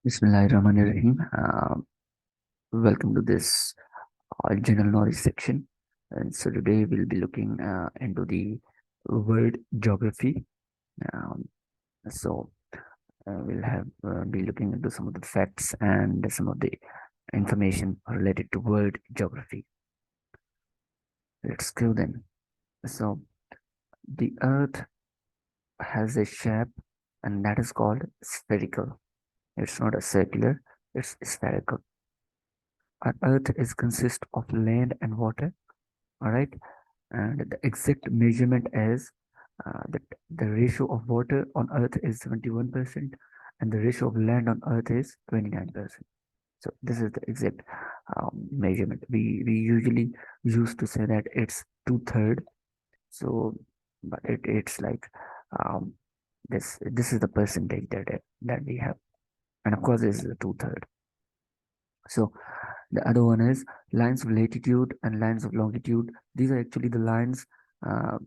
Bismillahirrahmanirrahim. Welcome to this general knowledge section. And so today we'll be looking into the world geography. Um, so we'll have be looking into some of the facts and some of the information related to world geography. Let's go then. So the Earth has a shape, and that is called spherical. It's not a circular; it's spherical. Our Earth is consist of land and water. All right, and the exact measurement is that the ratio of water on Earth is 71%, and the ratio of land on Earth is 29%. So this is the exact measurement. We usually used to say that it's two-third. So, but it's like um, this is the percentage that we have, and of course, this is the two-third. So the other one is lines of latitude and lines of longitude. These are actually the lines uh,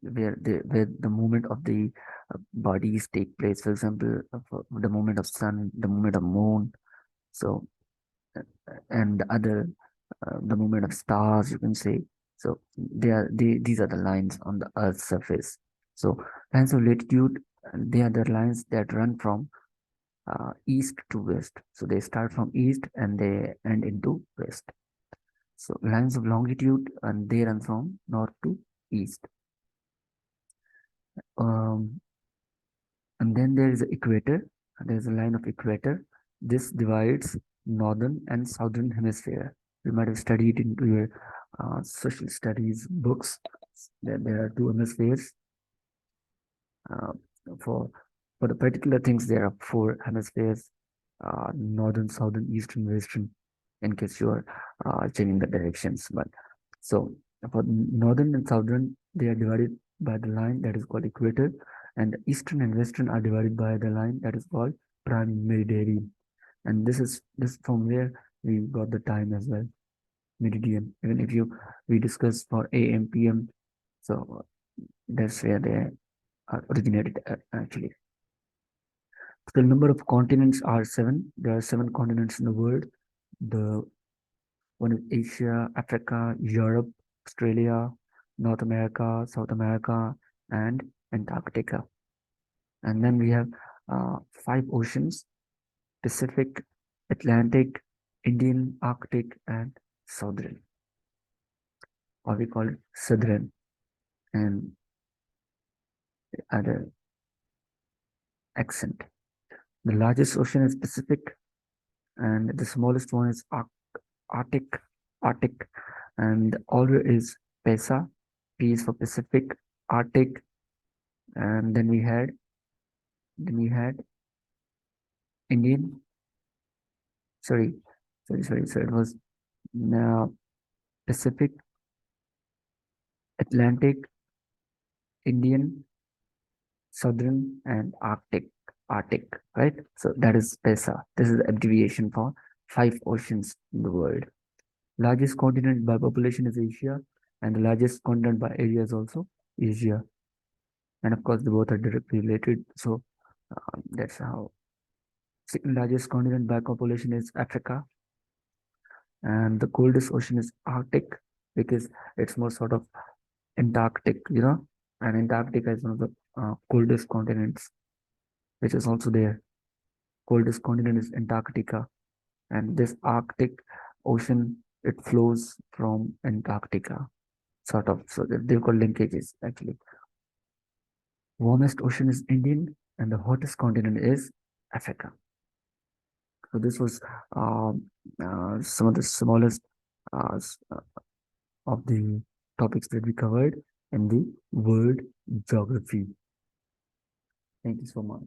where the movement of the bodies take place. For example, for the movement of sun, the movement of moon. So and the other the movement of stars, you can say. So these are the lines on the Earth's surface. So lines of latitude, they are the lines that run from east to west. So they start from east and they end into west. So lines of longitude, and they run from north to east. Um, and then there is the equator. There is a line of equator. This divides northern and southern hemisphere. You might have studied in your social studies books that there are two hemispheres. Uh, for for the particular things, there are four hemispheres: northern, southern, eastern, western. In case you are changing the directions, but so for northern and southern, they are divided by the line that is called equator, and eastern and western are divided by the line that is called prime meridian. And this from where we got the time as well, meridian. Even if you we discuss for AM PM, so that's where they are originated actually. The number of continents are seven. There are seven continents in the world. The one is Asia, Africa, Europe, Australia, North America, South America, and Antarctica. And then we have five oceans: Pacific, Atlantic, Indian, Arctic, and Southern, or we call it Southern, and other accent. The largest ocean is Pacific, and the smallest one is Arctic, Arctic, and the order is PESA. P is for Pacific, Arctic, and then we had Indian. Sorry, sorry. So it was now Pacific, Atlantic, Indian, Southern, and Arctic. Arctic, right? So that is PESA. This is the abbreviation for five oceans in the world. Largest continent by population is Asia, and the largest continent by area is also Asia. And of course, the both are directly related. So that's how. Second largest continent by population is Africa, and the coldest ocean is Arctic because it's more sort of Antarctic, and Antarctica is one of the coldest continents, which is also there. Coldest continent is Antarctica, and this Arctic Ocean, it flows from Antarctica, sort of. So they're called linkages actually. Warmest ocean is Indian, and the hottest continent is Africa. So this was some of the smallest uh, of the topics that we covered in the world geography. Thank you so much.